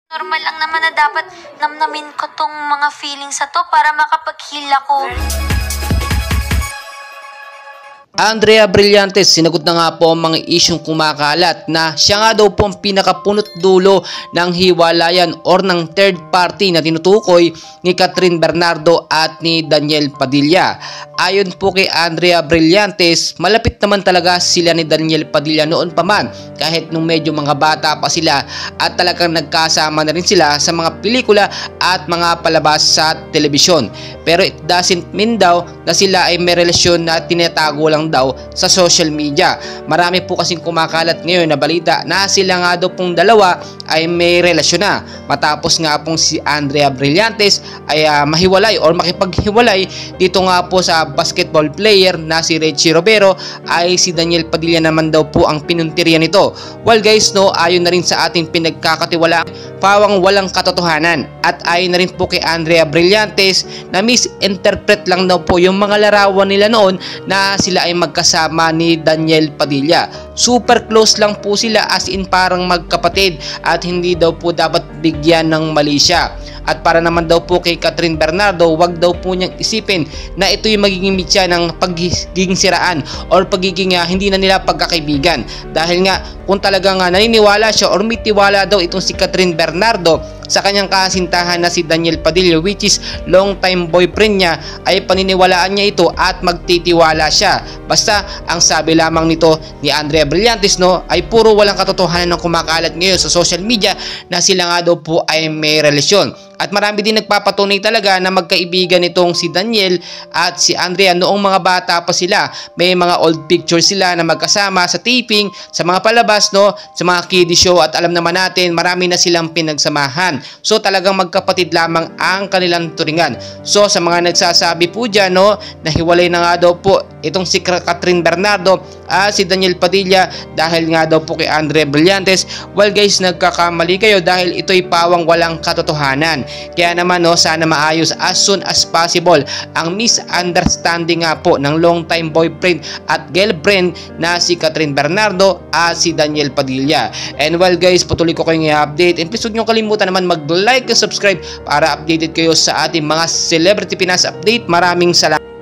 Normal lang naman na dapat namnamin ko tong mga feelings sa to para makapag-heal ako. Andrea Brillantes, sinagot na nga po ang mga isyong kumakalat na siya nga daw po ang pinakapunot dulo ng hiwalayan or ng third party na tinutukoy ni Catherine Bernardo at ni Daniel Padilla. Ayon po kay Andrea Brillantes, malapit naman talaga sila ni Daniel Padilla noon pa man kahit nung medyo mga bata pa sila at talagang nagkasama na rin sila sa mga pelikula at mga palabas sa telebisyon. Pero it doesn't mean daw na sila ay may relasyon na tinatago lang daw sa social media. Marami po kasing kumakalat ngayon na balita na sila nga daw pong dalawa ay may relasyon na matapos nga pong si Andrea Brillantes ay mahiwalay or makipaghiwalay dito nga po sa basketball player na si Richie Robero, ay si Daniel Padilla naman daw po ang pinuntirya nito. Well guys, no, ayon na rin sa ating pinagkakatiwalaan, pawang walang katotohanan, at ayon na rin po kay Andrea Brillantes na misinterpret lang daw po yung mga larawan nila noon na sila ay magkasama ni Daniel Padilla. Super close lang po sila, as in parang magkapatid, at hindi daw po dapat bigyan ng mali siya. At para naman daw po kay Catherine Bernardo, wag daw po niyang isipin na ito yung magiging mitya ng pagiging siraan or pagiging hindi na nila pagkakaibigan. Dahil nga kung talagang naniniwala siya or may tiwala daw itong si Catherine Bernardo sa kanyang kasintahan na si Daniel Padilla, which is long time boyfriend niya, ay paniniwalaan niya ito at magtitiwala siya. Basta ang sabi lamang nito ni Andrea Brillantes, no, ay puro walang katotohanan ng kumakalat ngayon sa social media na sila nga daw po ay may relasyon. At marami din nagpapatunay talaga na magkaibigan itong si Daniel at si Andrea noong mga bata pa sila. May mga old pictures sila na magkasama sa taping, sa mga palabas, no, sa mga kiddie show, at alam naman natin marami na silang pinagsamahan. So talagang magkapatid lamang ang kanilang turingan. So sa mga nagsasabi po dyan, no, na hiwalay na nga daw po itong si Catherine Bernardo at si Daniel Padilla dahil nga daw po kay Andrea Brillantes, well guys, nagkakamali kayo dahil ito'y pawang walang katotohanan. Kaya naman, no, sana maayos as soon as possible ang misunderstanding nga po ng long time boyfriend at girlfriend na si Catherine Bernardo at si Daniel Padilla. And well guys, patuloy ko kayong i-update, and please huwag nyo kalimutan naman mag-like and subscribe para updated kayo sa ating mga Celebrity Pinas update. Maraming salamat.